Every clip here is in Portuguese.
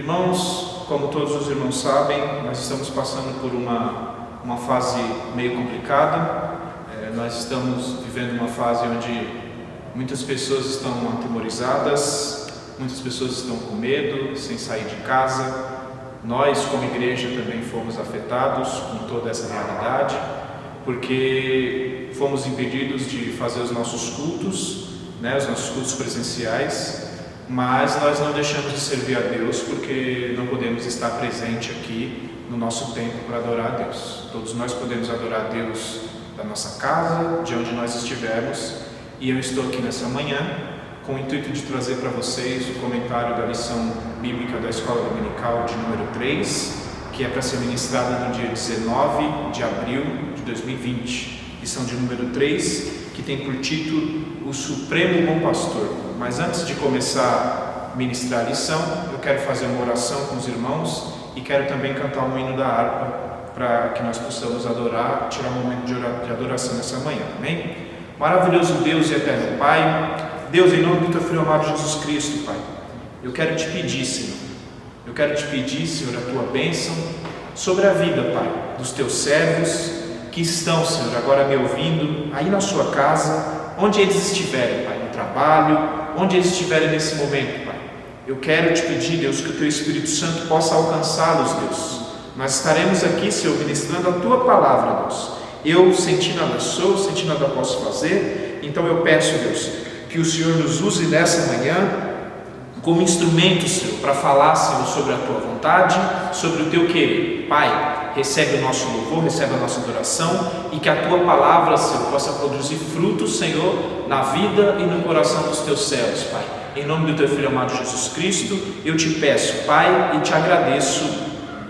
Irmãos, como todos os irmãos sabem, nós estamos passando por uma fase meio complicada. Nós estamos vivendo uma fase onde muitas pessoas estão atemorizadas, muitas pessoas estão com medo, sem sair de casa. Nós, como igreja, também fomos afetados com toda essa realidade, porque fomos impedidos de fazer os nossos cultos, os nossos cultos presenciais, mas nós não deixamos de servir a Deus, porque não podemos estar presente aqui no nosso templo para adorar a Deus. Todos nós podemos adorar a Deus da nossa casa, de onde nós estivermos, e eu estou aqui nessa manhã com o intuito de trazer para vocês o comentário da lição bíblica da Escola Dominical de número 3, que é para ser ministrada no dia 19 de abril de 2020. Lição de número 3, que tem por título O Supremo Bom Pastor. Mas antes de começar a ministrar a lição, eu quero fazer uma oração com os irmãos e quero também cantar um hino da harpa para que nós possamos adorar, tirar um momento de adoração nessa manhã. Amém? Maravilhoso Deus e eterno Pai, Deus, em nome do teu Filho amado Jesus Cristo, Pai, eu quero te pedir, Senhor, Senhor, a tua bênção sobre a vida, Pai, dos teus servos que estão, Senhor, agora me ouvindo, aí na sua casa, onde eles estiverem, Pai, no trabalho, onde eles estiverem nesse momento, Pai. Eu quero te pedir, Deus, que o teu Espírito Santo possa alcançá-los, Deus. Nós estaremos aqui, Senhor, ministrando a tua palavra, Deus. Eu, sem nada sou, sem nada posso fazer, então eu peço, Deus, que o Senhor nos use nessa manhã como instrumento, Senhor, para falar, Senhor, sobre a tua vontade, sobre o teu querer. Pai, recebe o nosso louvor, recebe a nossa adoração e que a tua palavra, Senhor, possa produzir frutos, Senhor, na vida e no coração dos teus servos, Pai. Em nome do teu Filho amado Jesus Cristo, eu te peço, Pai, e te agradeço.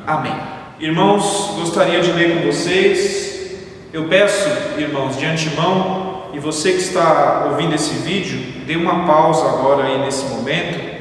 Amém. Irmãos, gostaria de ler com vocês. Eu peço, irmãos, de antemão, e você que está ouvindo esse vídeo, dê uma pausa agora aí nesse momento.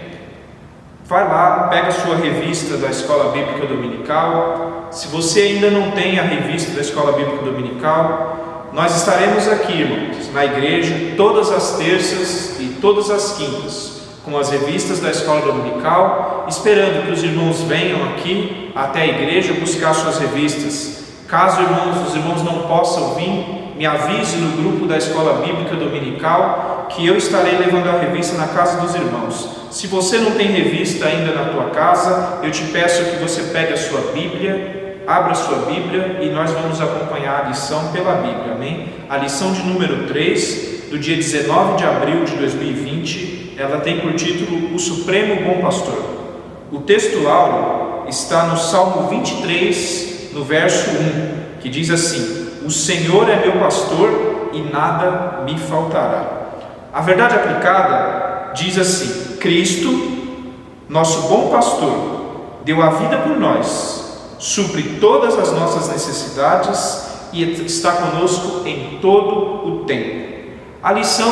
Vai lá, pega a sua revista da Escola Bíblica Dominical. Se você ainda não tem a revista da Escola Bíblica Dominical, nós estaremos aqui, irmãos, na igreja, todas as terças e todas as quintas, com as revistas da Escola Dominical, esperando que os irmãos venham aqui até a igreja buscar suas revistas. Caso os irmãos não possam vir, me avise no grupo da Escola Bíblica Dominical que eu estarei levando a revista na casa dos irmãos. Se você não tem revista ainda na tua casa, eu te peço que você pegue a sua Bíblia, abra a sua Bíblia e nós vamos acompanhar a lição pela Bíblia, amém? A lição de número 3, do dia 19 de abril de 2020, ela tem por título O Supremo Bom Pastor. O texto áureo está no Salmo 23, no verso 1, que diz assim: O Senhor é meu pastor e nada me faltará. A verdade aplicada diz assim: Cristo, nosso bom pastor, deu a vida por nós, supre todas as nossas necessidades e está conosco em todo o tempo. A lição,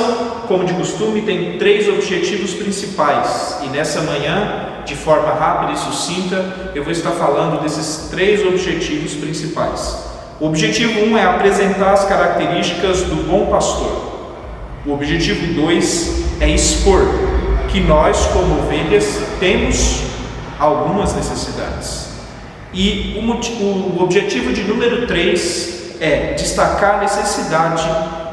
como de costume, tem 3 objetivos principais e nessa manhã, de forma rápida e sucinta, eu vou estar falando desses 3 objetivos principais. O objetivo 1 é apresentar as características do bom pastor. O objetivo 2 é expor que nós, como ovelhas, temos algumas necessidades. E o objetivo de número 3 é destacar a necessidade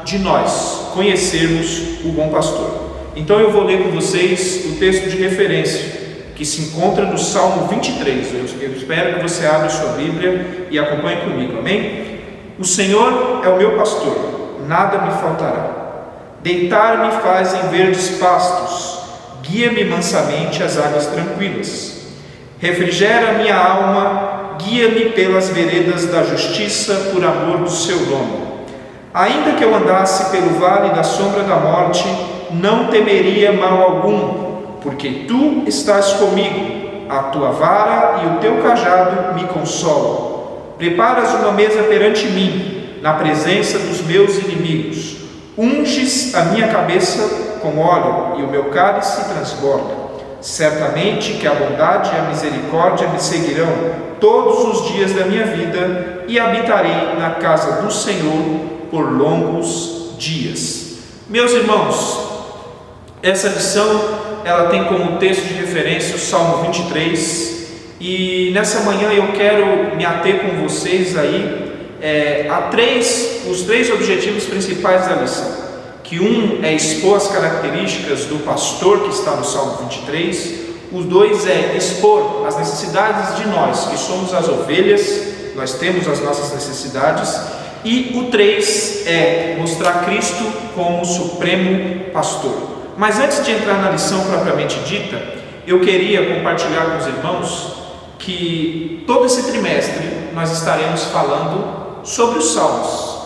de nós conhecermos o bom pastor. Então eu vou ler com vocês o texto de referência, que se encontra no Salmo 23. Eu espero que você abra sua Bíblia e acompanhe comigo, amém? O Senhor é o meu pastor, nada me faltará. Deitar-me faz em verdes pastos, guia-me mansamente às águas tranquilas. Refrigera minha alma, guia-me pelas veredas da justiça por amor do seu nome. Ainda que eu andasse pelo vale da sombra da morte, não temeria mal algum, porque tu estás comigo, a tua vara e o teu cajado me consolam. Preparas uma mesa perante mim, na presença dos meus inimigos. Unges a minha cabeça com óleo e o meu cálice transborda. Certamente que a bondade e a misericórdia me seguirão todos os dias da minha vida e habitarei na casa do Senhor por longos dias. Meus irmãos, essa lição ela tem como texto de referência o Salmo 23, E nessa manhã eu quero me ater com vocês aí os três objetivos principais da lição. Que um é expor as características do pastor que está no Salmo 23. O 2 é expor as necessidades de nós, que somos as ovelhas, nós temos as nossas necessidades. E o 3 é mostrar Cristo como o supremo pastor. Mas antes de entrar na lição propriamente dita, eu queria compartilhar com os irmãos que todo esse trimestre nós estaremos falando sobre os Salmos.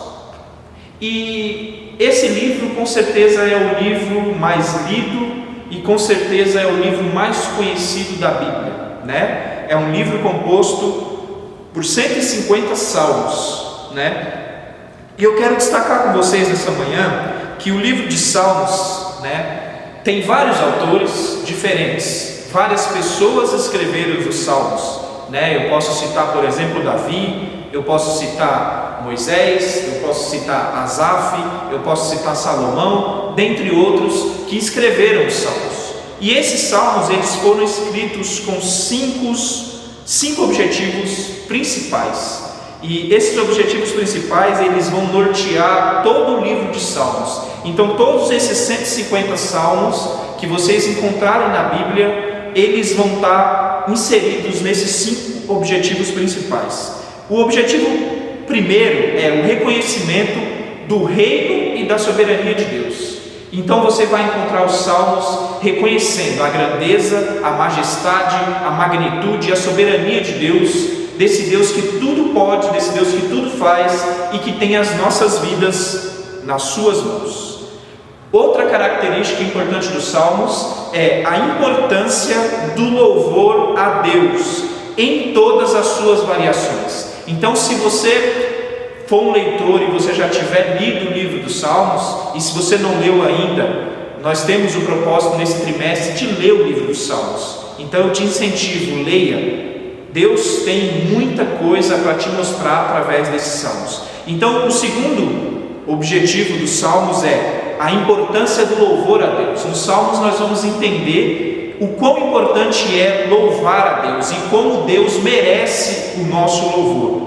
E esse livro com certeza é o livro mais lido e com certeza é o livro mais conhecido da Bíblia, né? É um livro composto por 150 salmos, né? E eu quero destacar com vocês nessa manhã que o livro de Salmos, né, tem vários autores diferentes, várias pessoas escreveram os salmos, né? Eu posso citar, por exemplo, Davi, eu posso citar Moisés, eu posso citar Asaf, eu posso citar Salomão, dentre outros que escreveram os salmos. E esses salmos eles foram escritos com cinco objetivos principais. E esses objetivos principais eles vão nortear todo o livro de Salmos. Então todos esses 150 salmos que vocês encontrarem na Bíblia, eles vão estar inseridos nesses 5 objetivos principais. O objetivo primeiro é o reconhecimento do reino e da soberania de Deus. Então você vai encontrar os salmos reconhecendo a grandeza, a majestade, a magnitude e a soberania de Deus, desse Deus que tudo pode, desse Deus que tudo faz e que tem as nossas vidas nas suas mãos. Outra característica importante dos salmos é a importância do louvor a Deus em todas as suas variações. Então, se você for um leitor e você já tiver lido o livro dos Salmos, e se você não leu ainda, nós temos o propósito nesse trimestre de ler o livro dos Salmos. Então eu te incentivo, leia. Deus tem muita coisa para te mostrar através desses salmos. Então o segundo objetivo dos salmos é a importância do louvor a Deus. Nos salmos nós vamos entender o quão importante é louvar a Deus e como Deus merece o nosso louvor.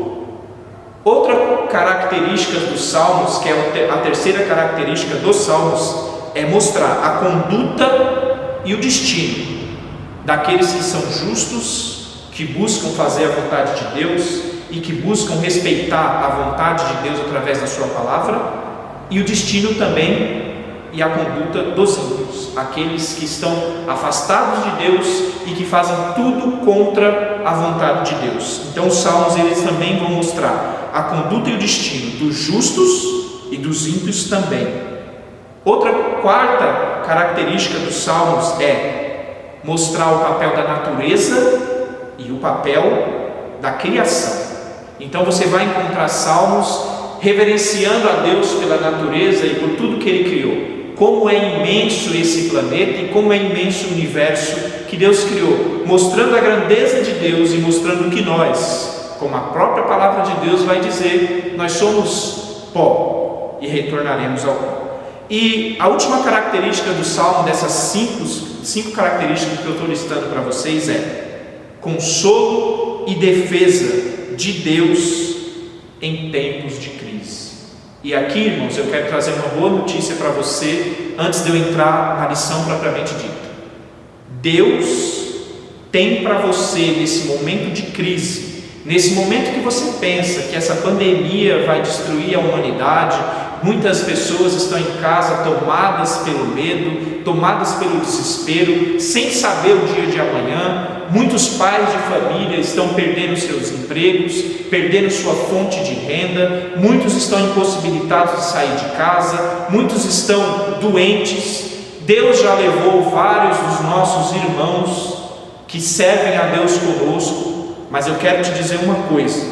Outra característica dos salmos, que é a terceira característica dos salmos, é mostrar a conduta e o destino daqueles que são justos, que buscam fazer a vontade de Deus e que buscam respeitar a vontade de Deus através da sua palavra, e o destino também e a conduta dos ímpios, aqueles que estão afastados de Deus e que fazem tudo contra a vontade de Deus. Então os salmos eles também vão mostrar a conduta e o destino dos justos e dos ímpios também. Outra quarta característica dos salmos é mostrar o papel da natureza e o papel da criação. Então você vai encontrar salmos reverenciando a Deus pela natureza e por tudo que Ele criou. Como é imenso esse planeta e como é imenso o universo que Deus criou, mostrando a grandeza de Deus e mostrando que nós, como a própria palavra de Deus vai dizer, nós somos pó e retornaremos ao pó. E a última característica do salmo, dessas cinco características que eu estou listando para vocês, é consolo e defesa de Deus em tempos de crise. E aqui, irmãos, eu quero trazer uma boa notícia para você antes de eu entrar na lição propriamente dita. Deus tem para você nesse momento de crise, nesse momento que você pensa que essa pandemia vai destruir a humanidade, muitas pessoas estão em casa tomadas pelo medo, tomadas pelo desespero, sem saber o dia de amanhã. Muitos pais de família estão perdendo seus empregos, perdendo sua fonte de renda, muitos estão impossibilitados de sair de casa, muitos estão doentes. Deus já levou vários dos nossos irmãos que servem a Deus conosco, mas eu quero te dizer uma coisa,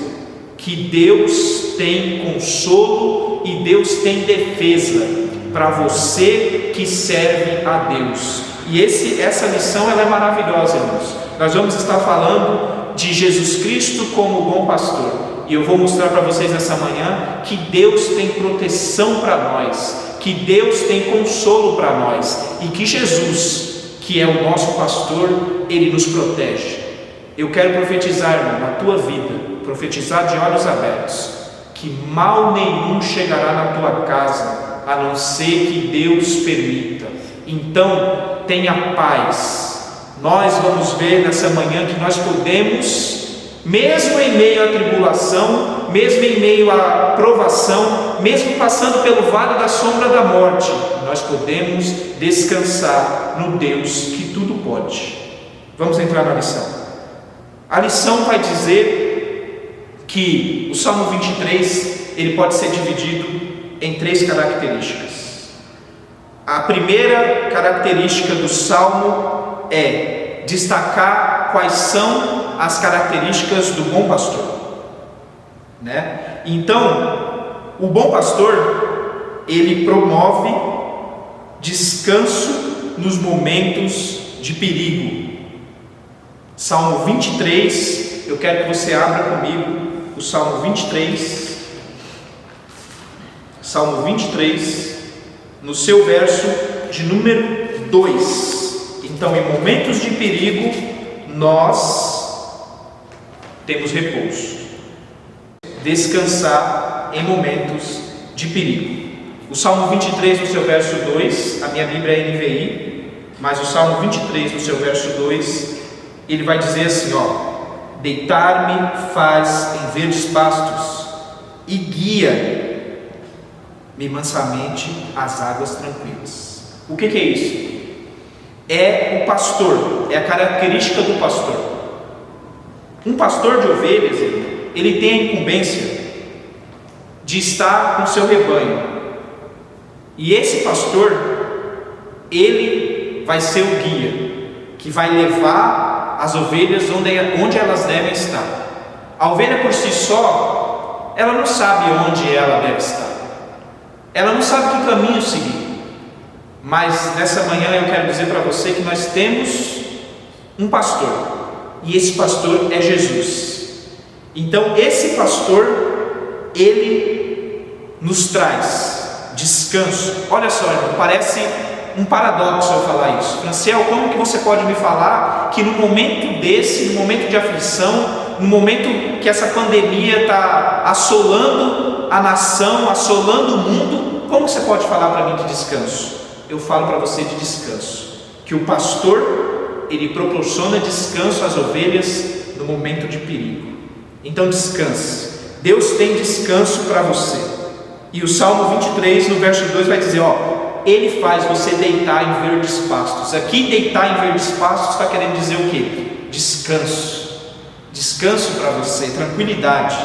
que Deus tem consolo e Deus tem defesa para você que serve a Deus. E essa lição ela é maravilhosa, irmãos. Nós vamos estar falando de Jesus Cristo como o bom pastor, e eu vou mostrar para vocês nessa manhã que Deus tem proteção para nós, que Deus tem consolo para nós, e que Jesus, que é o nosso pastor, Ele nos protege. Eu quero profetizar, irmão, na tua vida, profetizar de olhos abertos, que mal nenhum chegará na tua casa, a não ser que Deus permita. Então, tenha paz. Nós vamos ver nessa manhã que nós podemos, mesmo em meio à tribulação, mesmo em meio à provação, mesmo passando pelo vale da sombra da morte, nós podemos descansar no Deus que tudo pode. Vamos entrar na lição. A lição vai dizer que o Salmo 23, ele pode ser dividido em 3 características. A primeira característica do Salmo é destacar quais são as características do bom pastor, né? Então, o bom pastor, ele promove descanso nos momentos de perigo. Salmo 23, eu quero que você abra comigo o Salmo 23. Salmo 23, no seu verso de número 2. Então, em momentos de perigo, nós temos repouso. Descansar em momentos de perigo. O Salmo 23, no seu verso 2, a minha Bíblia é NVI, mas o Salmo 23, no seu verso 2, ele vai dizer assim, deitar-me faz em verdes pastos e guia-me mansamente às águas tranquilas. O que é isso? É o pastor, é a característica do pastor. Um pastor de ovelhas, ele tem a incumbência de estar com seu rebanho, e esse pastor, ele vai ser o guia, que vai levar as ovelhas onde elas devem estar. A ovelha por si só, ela não sabe onde ela deve estar, ela não sabe que caminho seguir. Mas nessa manhã eu quero dizer para você que nós temos um pastor, e esse pastor é Jesus. Então esse pastor, ele nos traz descanso. Olha só, irmão, parece um paradoxo eu falar isso. Franciel, como que você pode me falar que no momento desse, no momento de aflição, no momento que essa pandemia está assolando a nação, assolando o mundo, como você pode falar para mim de descanso? Eu falo para você de descanso, que o pastor, ele proporciona descanso às ovelhas no momento de perigo. Então descanse. Deus tem descanso para você. E o Salmo 23, no verso 2, vai dizer, ele faz você deitar em verdes pastos. Aqui deitar em verdes pastos está querendo dizer o quê? Descanso. Descanso para você, tranquilidade.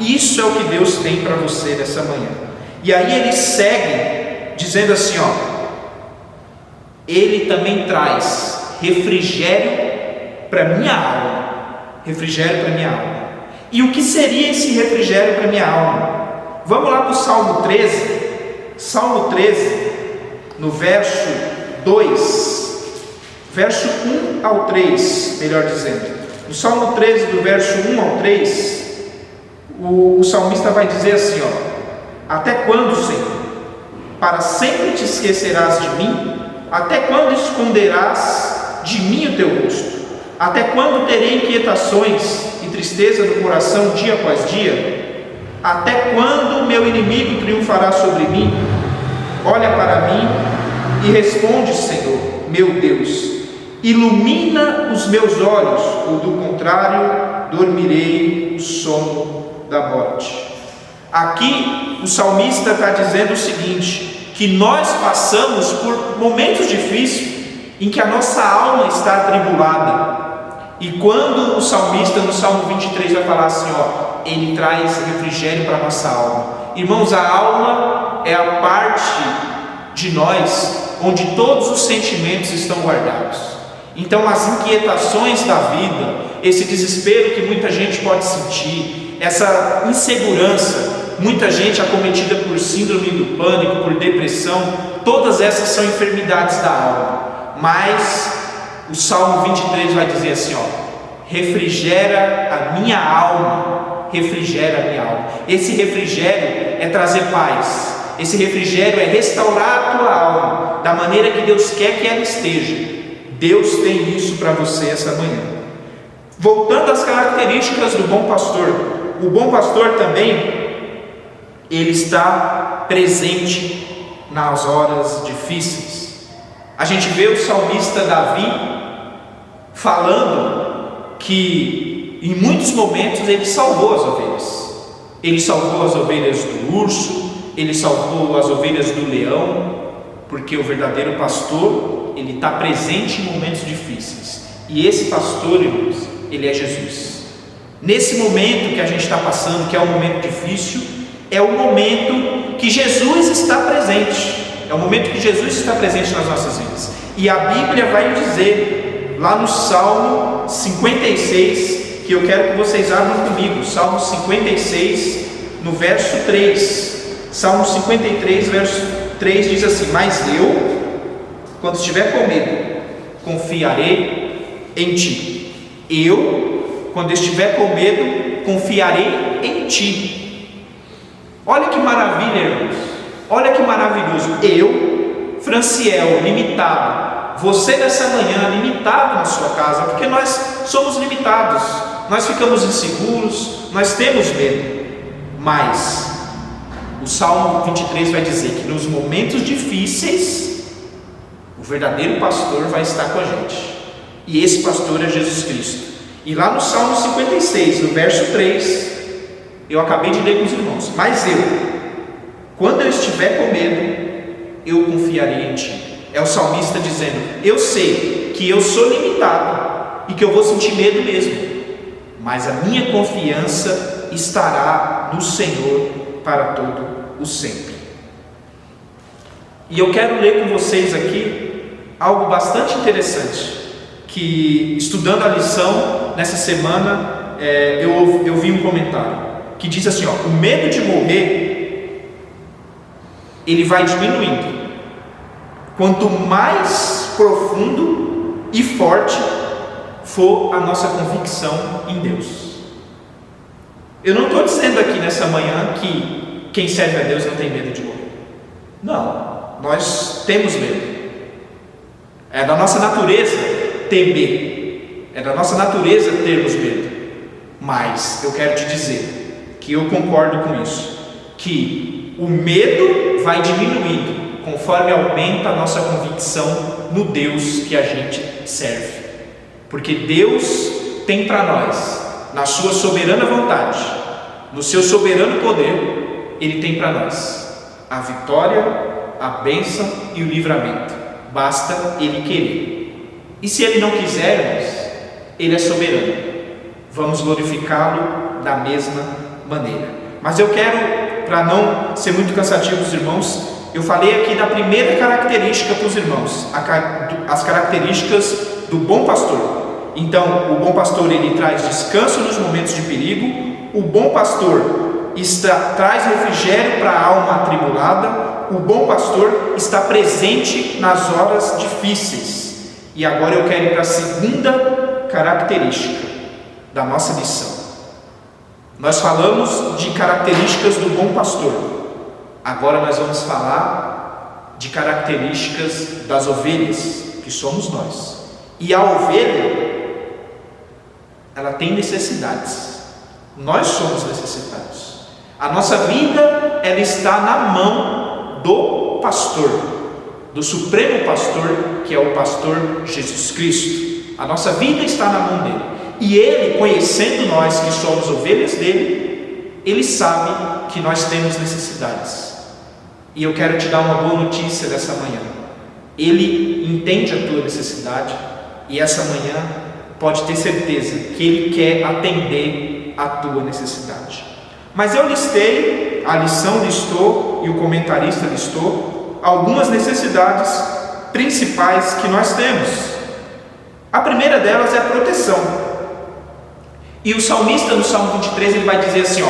Isso é o que Deus tem para você nessa manhã. E aí ele segue dizendo assim, ele também traz refrigério para minha alma. Refrigério para minha alma. E o que seria esse refrigério para minha alma? Vamos lá para o Salmo 13. Salmo 13, no verso 2, verso 1 ao 3, melhor dizendo. No Salmo 13, do verso 1 ao 3, o salmista vai dizer assim, até quando, Senhor? Para sempre te esquecerás de mim? Até quando esconderás de mim o teu rosto? Até quando terei inquietações e tristeza no coração dia após dia? Até quando o meu inimigo triunfará sobre mim? Olha para mim e responde, Senhor, meu Deus. Ilumina os meus olhos, ou do contrário, dormirei o sono da morte. Aqui o salmista está dizendo o seguinte, que nós passamos por momentos difíceis em que a nossa alma está atribulada. E quando o salmista no Salmo 23 vai falar assim, ele traz refrigério para a nossa alma. Irmãos, a alma é a parte de nós onde todos os sentimentos estão guardados. Então as inquietações da vida, esse desespero que muita gente pode sentir, essa insegurança, muita gente acometida por síndrome do pânico, por depressão, todas essas são enfermidades da alma. Mas o Salmo 23 vai dizer assim, refrigera a minha alma, refrigera a minha alma. Esse refrigério é trazer paz, esse refrigério é restaurar a tua alma, da maneira que Deus quer que ela esteja. Deus tem isso para você essa manhã. Voltando às características do bom pastor, o bom pastor também, ele está presente nas horas difíceis. A gente vê o salmista Davi falando que em muitos momentos ele salvou as ovelhas. Ele salvou as ovelhas do urso, ele salvou as ovelhas do leão, porque o verdadeiro pastor, ele está presente em momentos difíceis. E esse pastor, irmãos, ele é Jesus. Nesse momento que a gente está passando, que é um momento difícil, é o momento que Jesus está presente. É o momento que Jesus está presente nas nossas vidas. E a Bíblia vai dizer, lá no Salmo 56, que eu quero que vocês abram comigo, Salmo 56, no verso 3. Salmo 53, verso 3 diz assim: mas eu, quando estiver com medo, confiarei em ti. Eu, quando estiver com medo, confiarei em ti. Olha que maravilha, irmãos. Olha que maravilhoso. Eu, Franciel, limitado. Você nessa manhã, limitado na sua casa, porque nós somos limitados. Nós ficamos inseguros, nós temos medo. Mas o Salmo 23 vai dizer que nos momentos difíceis, o verdadeiro pastor vai estar com a gente. E esse pastor é Jesus Cristo. E lá no Salmo 56, no verso 3, eu acabei de ler com os irmãos: mas eu, quando eu estiver com medo, eu confiarei em ti. É o salmista dizendo: eu sei que eu sou limitado e que eu vou sentir medo mesmo, mas a minha confiança estará no Senhor para todo o sempre. E eu quero ler com vocês aqui algo bastante interessante, que estudando a lição nessa semana, eu vi um comentário que diz assim: o medo de morrer, ele vai diminuindo quanto mais profundo e forte for a nossa convicção em Deus. Eu não estou dizendo aqui nessa manhã que quem serve a Deus não tem medo de morrer. Não, nós temos medo. É da nossa natureza temer, é da nossa natureza termos medo. Mas eu quero te dizer que eu concordo com isso, que o medo vai diminuindo conforme aumenta a nossa convicção no Deus que a gente serve. Porque Deus tem para nós, na sua soberana vontade, no seu soberano poder, Ele tem para nós a vitória, a bênção e o livramento. Basta Ele querer. E se Ele não quiser, Ele é soberano. Vamos glorificá-lo da mesma maneira. Mas eu quero, para não ser muito cansativo os irmãos, eu falei aqui da primeira característica para os irmãos, as características do bom pastor. Então, o bom pastor, ele traz descanso nos momentos de perigo. O bom pastor traz refrigério para a alma atribulada. O bom pastor está presente nas horas difíceis. E agora eu quero ir para a segunda característica da nossa lição. Nós falamos de características do bom pastor. Agora nós vamos falar de características das ovelhas, que somos nós. E a ovelha, ela tem necessidades. Nós somos necessitados. A nossa vida, ela está na mão do pastor, do supremo pastor, que é o pastor Jesus Cristo. A nossa vida está na mão dele. E ele, conhecendo nós que somos ovelhas dele, ele sabe que nós temos necessidades. E eu quero te dar uma boa notícia dessa manhã. Ele entende a tua necessidade, e essa manhã pode ter certeza que Ele quer atender a tua necessidade. Mas eu listei, a lição listou e o comentarista listou algumas necessidades principais que nós temos. A primeira delas é a proteção. E o salmista no Salmo 23 ele vai dizer assim: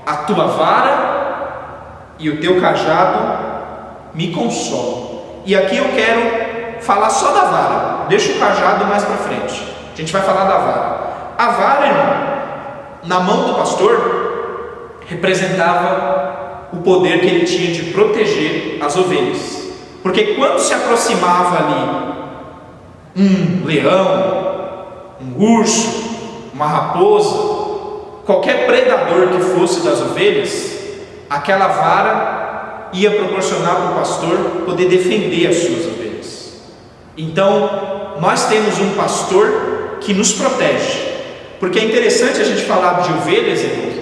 a tua vara e o teu cajado me consolam. E aqui eu quero falar só da vara, deixa o cajado mais para frente. A gente vai falar da vara. A vara, irmão, na mão do pastor, representava o poder que ele tinha de proteger as ovelhas. Porque quando se aproximava ali um leão, um urso, uma raposa, qualquer predador que fosse das ovelhas, aquela vara ia proporcionar para o pastor poder defender as suas ovelhas. Então, nós temos um pastor que nos protege, porque é interessante a gente falar de ovelhas, irmãos.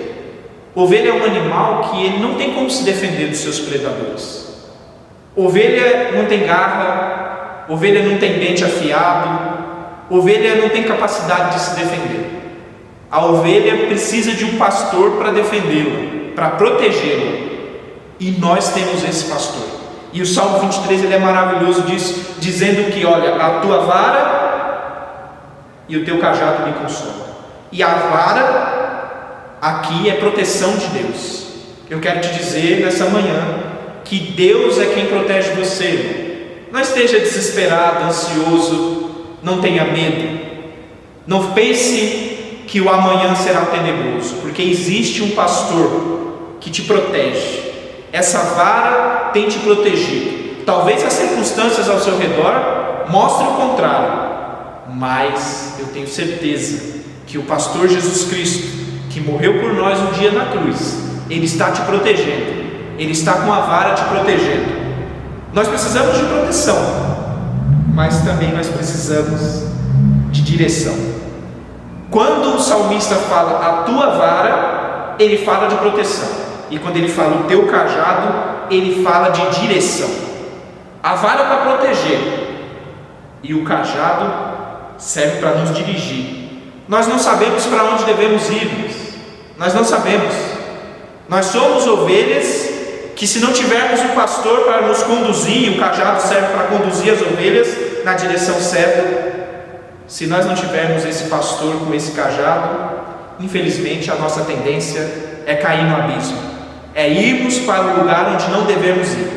Ovelha é um animal que ele não tem como se defender dos seus predadores. Ovelha não tem garra, ovelha não tem dente afiado, ovelha não tem capacidade de se defender. A ovelha precisa de um pastor para defendê-la, para protegê-la, e nós temos esse pastor. E o Salmo 23 ele é maravilhoso disso, dizendo que, olha, a tua vara e o teu cajado me consolam. E a vara aqui é proteção de Deus. Eu quero te dizer nessa manhã que Deus é quem protege você. Não esteja desesperado, ansioso, não tenha medo, não pense que o amanhã será tenebroso, porque existe um pastor que te protege. Essa vara tem te protegido. Talvez as circunstâncias ao seu redor mostrem o contrário, mas eu tenho certeza que o pastor Jesus Cristo, que morreu por nós um dia na cruz, ele está te protegendo, ele está com a vara te protegendo. Nós precisamos de proteção, mas também nós precisamos de direção. Quando o salmista fala a tua vara, ele fala de proteção. E quando ele fala o teu cajado, ele fala de direção. A vara para proteger e o cajado serve para nos dirigir. Nós não sabemos para onde devemos ir, nós não sabemos. Nós somos ovelhas que, se não tivermos um pastor para nos conduzir, o cajado serve para conduzir as ovelhas na direção certa. Se nós não tivermos esse pastor com esse cajado, infelizmente a nossa tendência é cair no abismo, é irmos para o lugar onde não devemos ir.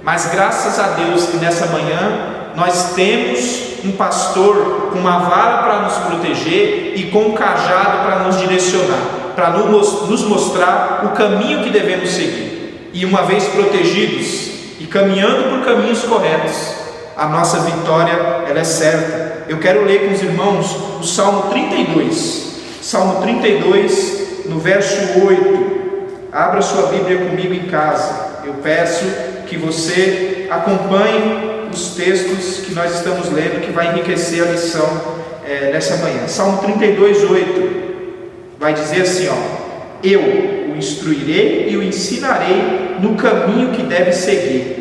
Mas graças a Deus que nessa manhã nós temos um pastor com uma vara para nos proteger e com um cajado para nos direcionar, para nos mostrar o caminho que devemos seguir. E uma vez protegidos e caminhando por caminhos corretos, a nossa vitória ela é certa. Eu quero ler com os irmãos o Salmo 32. Salmo 32, no verso 8. Abra sua Bíblia comigo em casa. Eu peço que você acompanhe os textos que nós estamos lendo, que vai enriquecer a lição nessa manhã. Salmo 32, 8 vai dizer assim, eu o instruirei e o ensinarei no caminho que deve seguir.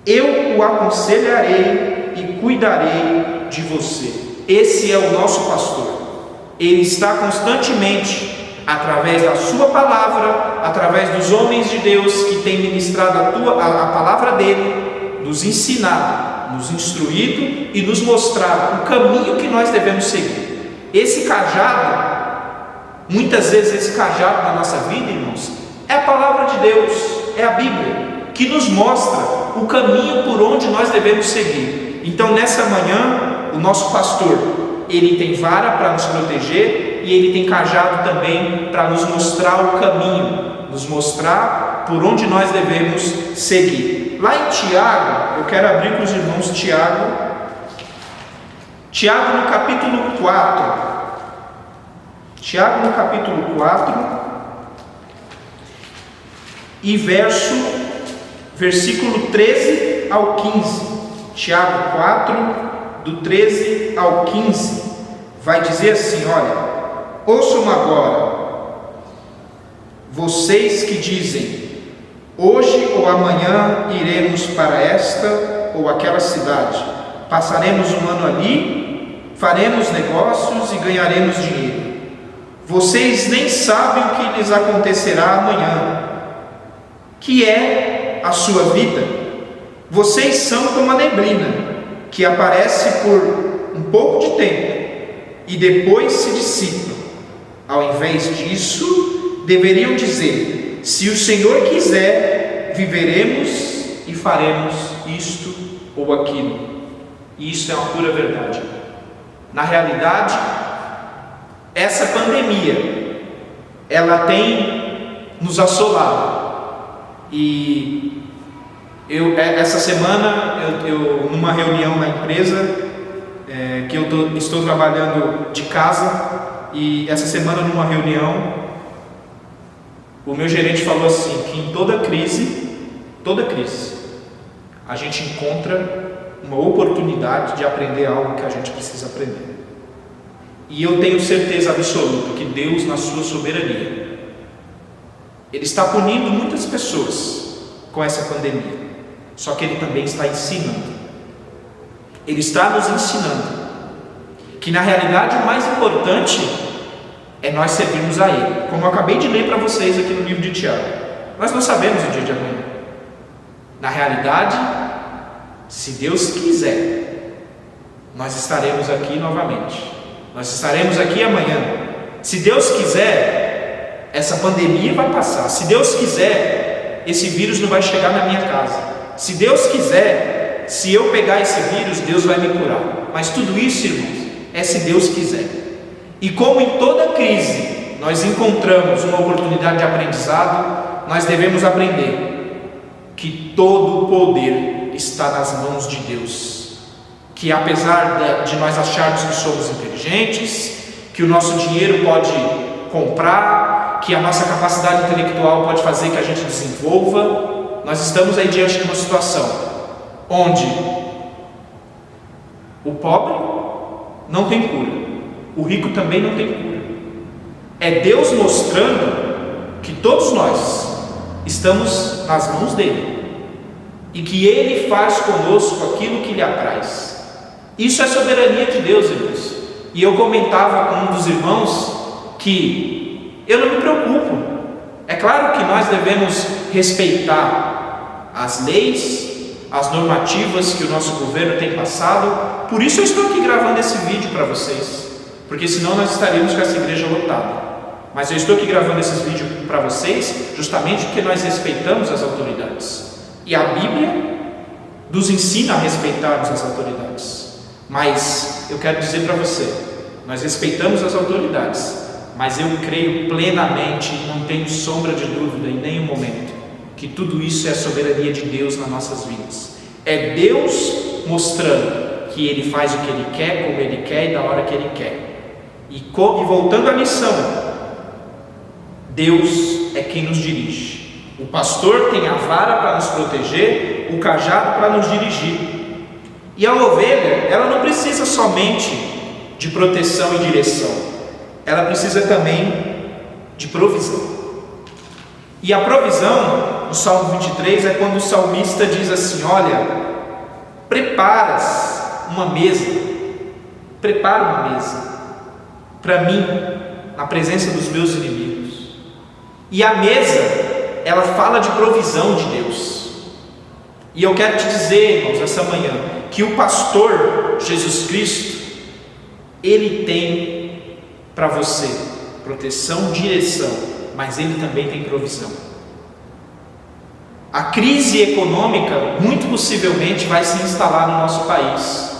Eu o aconselharei e cuidarei de você. Esse é o nosso pastor. Ele está constantemente, através da sua palavra, através dos homens de Deus que têm ministrado a palavra dele, nos ensinado, nos instruído e nos mostrado o caminho que nós devemos seguir. Esse cajado, muitas vezes esse cajado na nossa vida, irmãos, é a palavra de Deus, é a Bíblia, que nos mostra o caminho por onde nós devemos seguir. Então nessa manhã, o nosso pastor, ele tem vara para nos proteger e ele tem cajado também para nos mostrar o caminho, nos mostrar por onde nós devemos seguir. Lá em Tiago, eu quero abrir com os irmãos Tiago no capítulo 4. Tiago no capítulo 4 e versículo 13 ao 15. Tiago 4, do 13 ao 15, vai dizer assim, olha, ouçam agora, vocês que dizem, hoje ou amanhã iremos para esta ou aquela cidade, passaremos um ano ali, faremos negócios e ganharemos dinheiro. Vocês nem sabem o que lhes acontecerá amanhã, que é a sua vida. Vocês são como a neblina, que aparece por um pouco de tempo e depois se dissipa. Ao invés disso, deveriam dizer, se o Senhor quiser, viveremos e faremos isto ou aquilo. E isso é uma pura verdade. Na realidade, essa pandemia, ela tem nos assolado. E essa semana, numa reunião na empresa, que eu estou trabalhando de casa, E essa semana, numa reunião, o meu gerente falou assim, que em toda crise, a gente encontra uma oportunidade de aprender algo que a gente precisa aprender. E eu tenho certeza absoluta que Deus, na sua soberania, Ele está punindo muitas pessoas com essa pandemia. Só que Ele também está ensinando. Ele está nos ensinando que na realidade o mais importante é nós servirmos a Ele. Como eu acabei de ler para vocês aqui no livro de Tiago. Nós não sabemos o dia de amanhã. Na realidade, se Deus quiser, nós estaremos aqui novamente. Nós estaremos aqui amanhã. Se Deus quiser, essa pandemia vai passar. Se Deus quiser, esse vírus não vai chegar na minha casa. Se Deus quiser, se eu pegar esse vírus, Deus vai me curar. Mas tudo isso, irmãos, é se Deus quiser. E como em toda crise nós encontramos uma oportunidade de aprendizado, nós devemos aprender que todo o poder está nas mãos de Deus. Que apesar de nós acharmos que somos inteligentes, que o nosso dinheiro pode comprar, que a nossa capacidade intelectual pode fazer que a gente desenvolva, nós estamos aí diante de uma situação onde o pobre não tem cura, o rico também não tem cura. É Deus mostrando que todos nós estamos nas mãos dele e que Ele faz conosco aquilo que lhe apraz. Isso é soberania de Deus, irmãos. E eu comentava com um dos irmãos que eu não me preocupo. É claro que nós devemos respeitar as leis, as normativas que o nosso governo tem passado. Por isso eu estou aqui gravando esse vídeo para vocês, porque senão nós estaríamos com essa igreja lotada. Mas eu estou aqui gravando esses vídeos para vocês justamente porque nós respeitamos as autoridades. E a Bíblia nos ensina a respeitarmos as autoridades. Mas eu quero dizer para você, nós respeitamos as autoridades, mas eu creio plenamente, não tenho sombra de dúvida em nenhum momento, que tudo isso é a soberania de Deus nas nossas vidas. É Deus mostrando que Ele faz o que Ele quer, como Ele quer e da hora que Ele quer. E voltando à missão, Deus é quem nos dirige. O pastor tem a vara para nos proteger, o cajado para nos dirigir. E a ovelha, ela não precisa somente de proteção e direção, ela precisa também de provisão. E a provisão, no Salmo 23, é quando o salmista diz assim: olha, preparas uma mesa, prepara uma mesa para mim, na presença dos meus inimigos. E a mesa, ela fala de provisão de Deus. E eu quero te dizer, irmãos, essa manhã, que o pastor Jesus Cristo, Ele tem para você proteção, direção, mas Ele também tem provisão. A crise econômica muito possivelmente vai se instalar no nosso país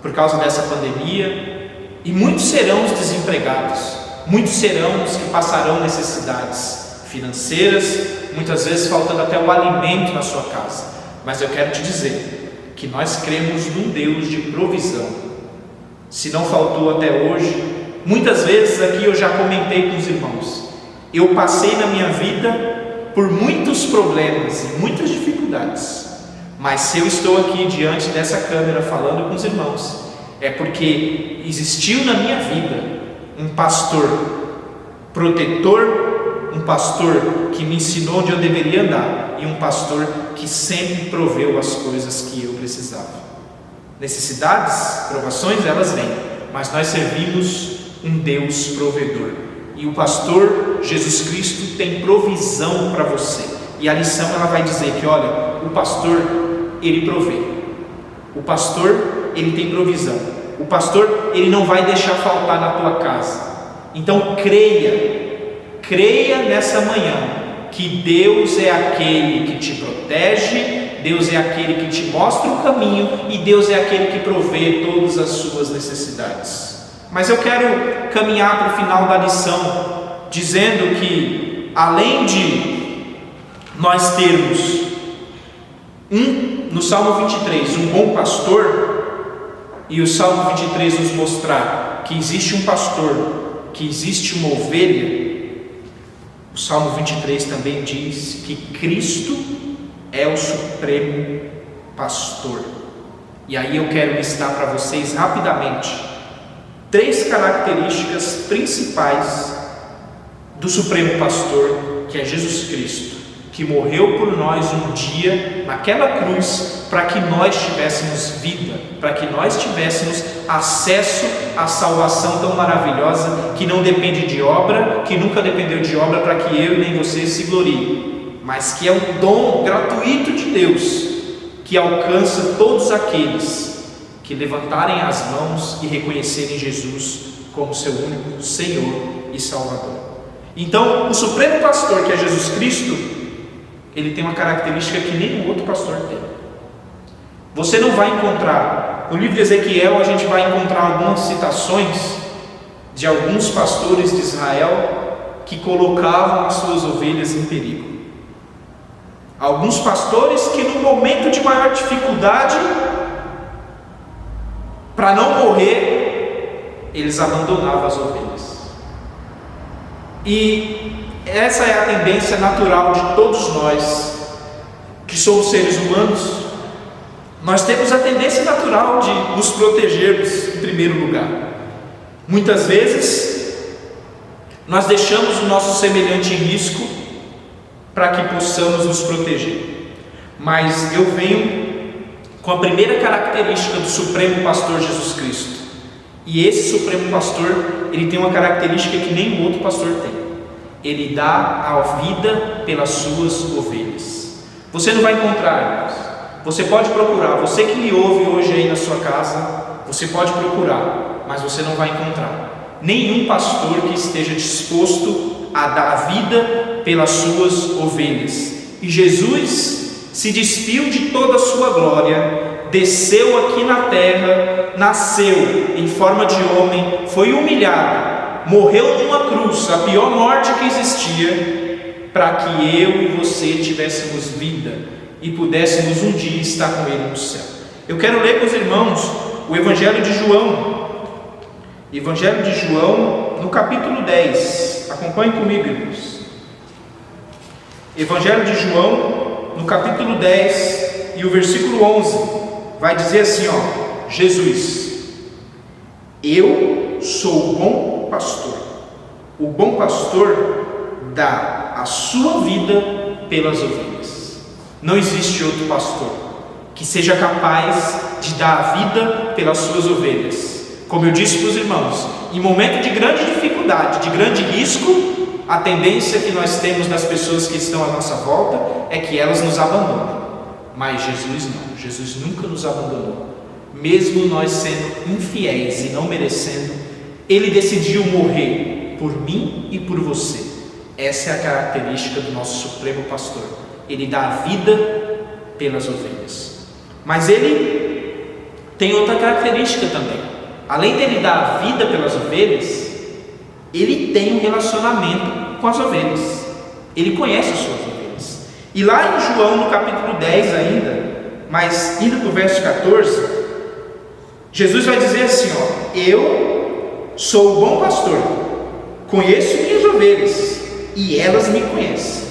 por causa dessa pandemia, e muitos serão os desempregados, muitos serão os que passarão necessidades financeiras, muitas vezes faltando até o alimento na sua casa. Mas eu quero te dizer que nós cremos num Deus de provisão. Se não faltou até hoje, muitas vezes aqui eu já comentei com os irmãos, eu passei na minha vida por muitos problemas e muitas dificuldades, mas se eu estou aqui diante dessa câmera falando com os irmãos, é porque existiu na minha vida um pastor protetor, um pastor que me ensinou onde eu deveria andar, e um pastor que sempre proveu as coisas que eu precisava. Necessidades, provações, elas vêm, mas nós servimos um Deus provedor, e o pastor Jesus Cristo tem provisão para você. E a lição, ela vai dizer que, olha, o pastor, ele provê, o pastor, ele tem provisão, o pastor, ele não vai deixar faltar na tua casa. Então creia nessa manhã que Deus é aquele que te protege, Deus é aquele que te mostra o caminho, e Deus é aquele que provê todas as suas necessidades. Mas eu quero caminhar para o final da lição, dizendo que além de nós termos no Salmo 23 um bom pastor, e o Salmo 23 nos mostrar que existe um pastor que existe uma ovelha, o Salmo 23 também diz que Cristo é o supremo pastor. E aí eu quero listar para vocês rapidamente 3 características principais do supremo pastor, que é Jesus Cristo, que morreu por nós um dia naquela cruz, para que nós tivéssemos vida, para que nós tivéssemos acesso à salvação tão maravilhosa, que não depende de obra, que nunca dependeu de obra para que eu nem você se glorie, mas que é um dom gratuito de Deus, que alcança todos aqueles que levantarem as mãos e reconhecerem Jesus como seu único Senhor e Salvador. Então, o supremo pastor, que é Jesus Cristo, ele tem uma característica que nenhum outro pastor tem. Você não vai encontrar, no livro de Ezequiel a gente vai encontrar algumas citações de alguns pastores de Israel que colocavam as suas ovelhas em perigo. Alguns pastores que no momento de maior dificuldade, para não morrer, eles abandonavam as ovelhas. E essa é a tendência natural de todos nós, que somos seres humanos. Nós temos a tendência natural de nos protegermos em primeiro lugar. Muitas vezes, nós deixamos o nosso semelhante em risco para que possamos nos proteger. Mas eu venho com a primeira característica do supremo pastor Jesus Cristo. E esse supremo pastor, ele tem uma característica que nenhum outro pastor tem. Ele dá a vida pelas suas ovelhas. Você não vai encontrar, irmãos. Você pode procurar, você que me ouve hoje aí na sua casa, você pode procurar, mas você não vai encontrar nenhum pastor que esteja disposto a dar a vida pelas suas ovelhas. E Jesus se despiu de toda a sua glória, desceu aqui na terra, nasceu em forma de homem, foi humilhado, morreu numa cruz, a pior morte que existia, para que eu e você tivéssemos vida e pudéssemos um dia estar com Ele no céu. Eu quero ler com os irmãos o Evangelho de João. Evangelho de João, no capítulo 10. Acompanhe comigo, irmãos. Evangelho de João, no capítulo 10 e o versículo 11, vai dizer assim, ó: Jesus, eu sou o bom pastor. O bom pastor dá a sua vida pelas ovelhas. Não existe outro pastor que seja capaz de dar a vida pelas suas ovelhas. Como eu disse para os irmãos, em momento de grande dificuldade, de grande risco, a tendência que nós temos das pessoas que estão à nossa volta é que elas nos abandonem. Mas Jesus não, Jesus nunca nos abandonou. Mesmo nós sendo infiéis e não merecendo, Ele decidiu morrer por mim e por você. Essa é a característica do nosso supremo pastor. Ele dá a vida pelas ovelhas. Mas Ele tem outra característica também. Além dele dar a vida pelas ovelhas, Ele tem um relacionamento com as ovelhas. Ele conhece as suas ovelhas. E lá em João, no capítulo 10 ainda, mas indo para o verso 14, Jesus vai dizer assim, ó: eu sou o bom pastor, conheço minhas ovelhas e elas me conhecem.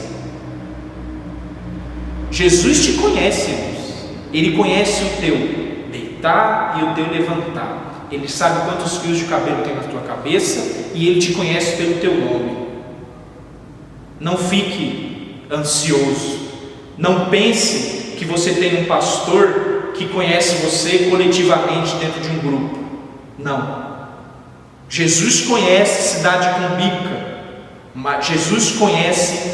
Jesus te conhece, irmãos. Ele conhece o teu deitar e o teu levantar. Ele sabe quantos fios de cabelo tem na tua cabeça e Ele te conhece pelo teu nome. Não fique ansioso. Não pense que você tem um pastor que conhece você coletivamente dentro de um grupo. Não. Jesus conhece Cidade Cumbica. Jesus conhece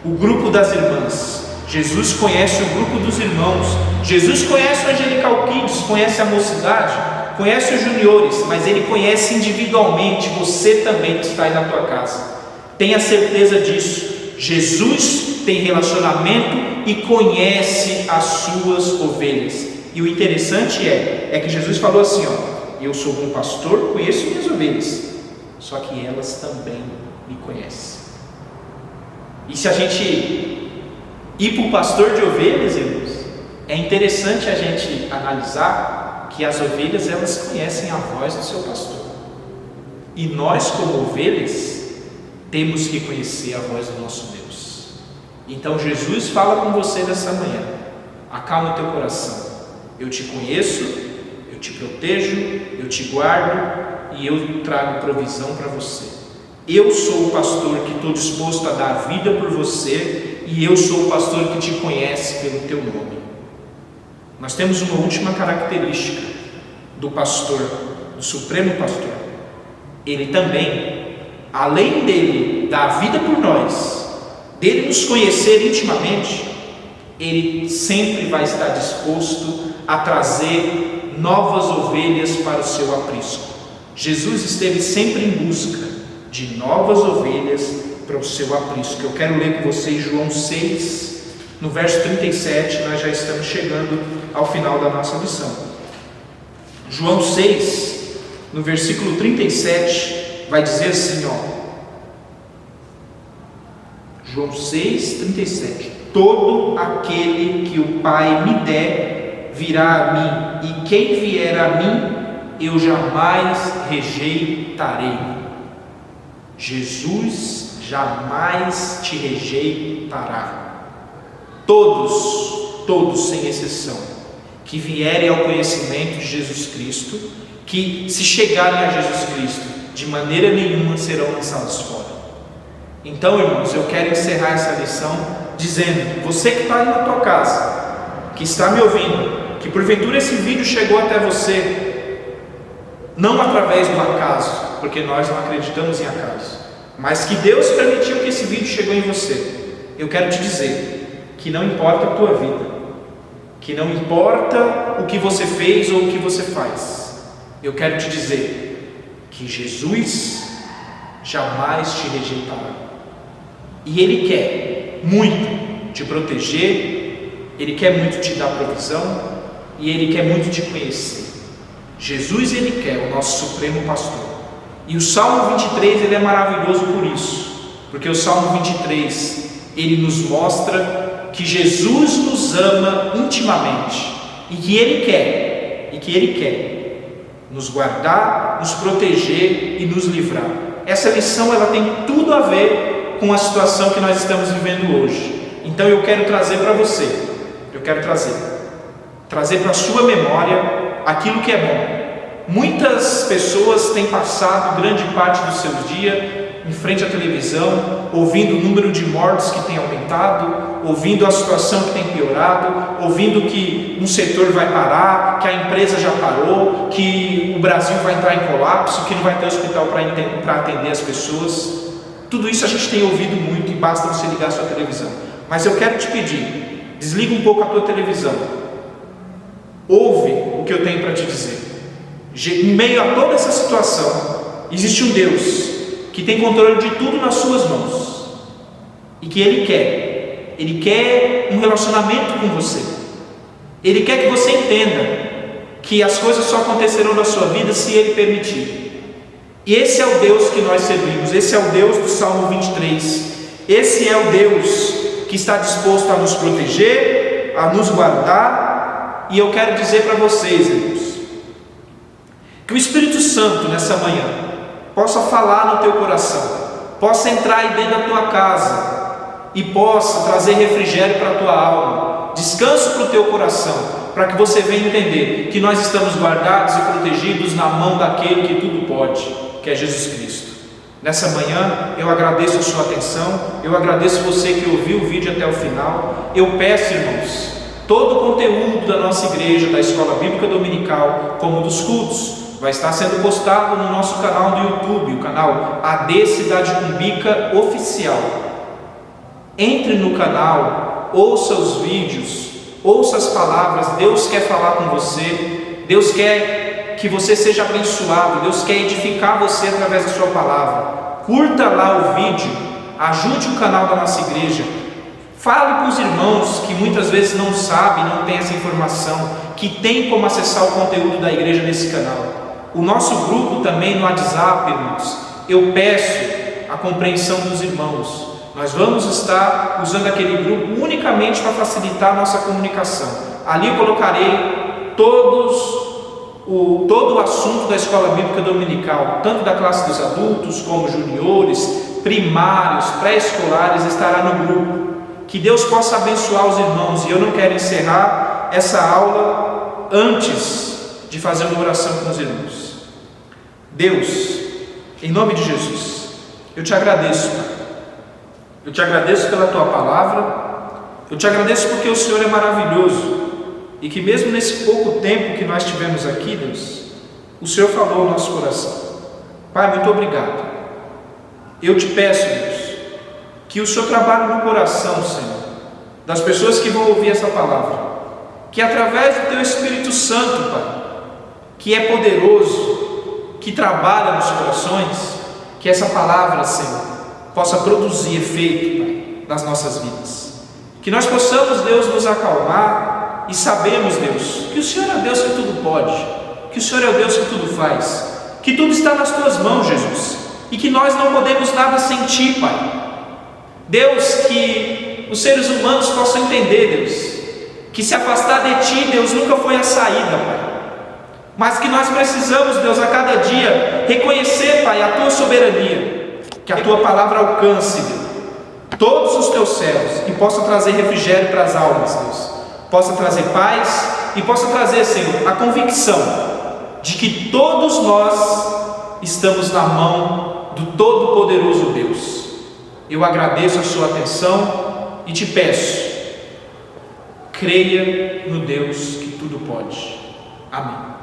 o grupo das irmãs. Jesus conhece o grupo dos irmãos. Jesus conhece o Angelical Kids, conhece a mocidade, conhece os juniores, mas Ele conhece individualmente você também que está aí na tua casa. Tenha certeza disso. Jesus tem relacionamento e conhece as suas ovelhas. E o interessante é que Jesus falou assim, ó: eu sou bom pastor, conheço minhas ovelhas, só que elas também me conhecem. E se a gente ir para o pastor de ovelhas, irmãos, é interessante a gente analisar que as ovelhas, elas conhecem a voz do seu pastor. E nós, como ovelhas, temos que conhecer a voz do nosso Deus. Então Jesus fala com você nessa manhã: acalma o teu coração, eu te conheço, eu te protejo, eu te guardo e eu trago provisão para você. Eu sou o pastor que estou disposto a dar vida por você, e eu sou o pastor que te conhece pelo teu nome. Nós temos uma última característica do pastor, do supremo pastor. Ele também, além dele dar vida por nós, dele nos conhecer intimamente, ele sempre vai estar disposto a trazer novas ovelhas para o seu aprisco. Jesus esteve sempre em busca de novas ovelhas para o seu aprisco. Eu quero ler com vocês João 6, no verso 37, nós já estamos chegando ao final da nossa lição. João 6, no versículo 37, vai dizer assim, João 6, 37: todo aquele que o Pai me der virá a mim, e quem vier a mim eu jamais rejeitarei. Jesus jamais te rejeitará. Todos sem exceção, que vierem ao conhecimento de Jesus Cristo, que se chegarem a Jesus Cristo, de maneira nenhuma serão lançados fora. Então, irmãos, eu quero encerrar essa lição dizendo: você que está aí na tua casa, que está me ouvindo, que porventura esse vídeo chegou até você, não através do acaso, porque nós não acreditamos em acaso, mas que Deus permitiu que esse vídeo chegou em você. Eu quero te dizer que não importa a tua vida, que não importa o que você fez ou o que você faz, eu quero te dizer que Jesus jamais te rejeitará. E Ele quer muito te proteger, Ele quer muito te dar provisão, e Ele quer muito te conhecer. Jesus, Ele quer, o nosso supremo pastor. E o Salmo 23, ele é maravilhoso por isso, porque o Salmo 23, ele nos mostra que Jesus nos ama intimamente, e que Ele quer nos guardar, nos proteger e nos livrar. Essa lição, ela tem tudo a ver com a situação que nós estamos vivendo hoje. Então eu quero trazer para você, trazer para a sua memória aquilo que é bom. Muitas pessoas têm passado grande parte dos seus dias em frente à televisão, ouvindo o número de mortes que tem aumentado, ouvindo a situação que tem piorado, ouvindo que um setor vai parar, que a empresa já parou, que o Brasil vai entrar em colapso, que não vai ter hospital para atender as pessoas. Tudo isso a gente tem ouvido muito, e basta você ligar a sua televisão. Mas eu quero te pedir, desliga um pouco a tua televisão, ouve o que eu tenho para te dizer. Em meio a toda essa situação, existe um Deus que tem controle de tudo nas suas mãos, e que Ele quer um relacionamento com você. Ele quer que você entenda que as coisas só acontecerão na sua vida se Ele permitir. E esse é o Deus que nós servimos, esse é o Deus do Salmo 23, esse é o Deus que está disposto a nos proteger, a nos guardar. E eu quero dizer para vocês, irmãos, que o Espírito Santo nessa manhã possa falar no teu coração, possa entrar aí dentro da tua casa e possa trazer refrigério para a tua alma, descanso para o teu coração, para que você venha entender que nós estamos guardados e protegidos na mão daquele que tudo pode, que é Jesus Cristo. Nessa manhã eu agradeço a sua atenção, eu agradeço você que ouviu o vídeo até o final. Eu peço, irmãos, todo o conteúdo da nossa igreja, da Escola Bíblica Dominical, como dos cultos, vai estar sendo postado no nosso canal do YouTube, o canal AD Cidade Cumbica Oficial. Entre no canal, ouça os vídeos, ouça as palavras. Deus quer falar com você, Deus quer que você seja abençoado, Deus quer edificar você através da sua palavra. Curta lá o vídeo, ajude o canal da nossa igreja, fale com os irmãos que muitas vezes não sabem, não têm essa informação, que tem como acessar o conteúdo da igreja nesse canal. O nosso grupo também no WhatsApp, irmãos, eu peço a compreensão dos irmãos. Nós vamos estar usando aquele grupo unicamente para facilitar a nossa comunicação. Ali eu colocarei todos todo o assunto da escola bíblica dominical, tanto da classe dos adultos como juniores, primários, pré-escolares, estará no grupo. Que Deus possa abençoar os irmãos. E eu não quero encerrar essa aula antes de fazer uma oração com os irmãos. Deus, em nome de Jesus, eu te agradeço, Pai. Eu te agradeço pela tua palavra. Eu te agradeço porque o Senhor é maravilhoso e que mesmo nesse pouco tempo que nós tivemos aqui, Deus, o Senhor falou ao nosso coração. Pai, muito obrigado. Eu te peço, Deus, que o Senhor trabalhe no coração, Senhor, das pessoas que vão ouvir essa palavra, que através do teu Espírito Santo, Pai, que é poderoso, que trabalha nos corações, que essa palavra, Senhor, possa produzir efeito, Pai, nas nossas vidas. Que nós possamos, Deus, nos acalmar e sabemos, Deus, que o Senhor é o Deus que tudo pode, que o Senhor é o Deus que tudo faz, que tudo está nas tuas mãos, Jesus, e que nós não podemos nada sem ti, Pai. Deus, que os seres humanos possam entender, Deus, que se afastar de ti, Deus, nunca foi a saída, Pai, mas que nós precisamos, Deus, a cada dia reconhecer, Pai, a tua soberania, que a tua palavra alcance, Deus, todos os teus céus e possa trazer refrigério para as almas, Deus, possa trazer paz e possa trazer, Senhor, a convicção de que todos nós estamos na mão do Todo-Poderoso Deus. Eu agradeço a sua atenção e te peço, creia no Deus que tudo pode. Amém.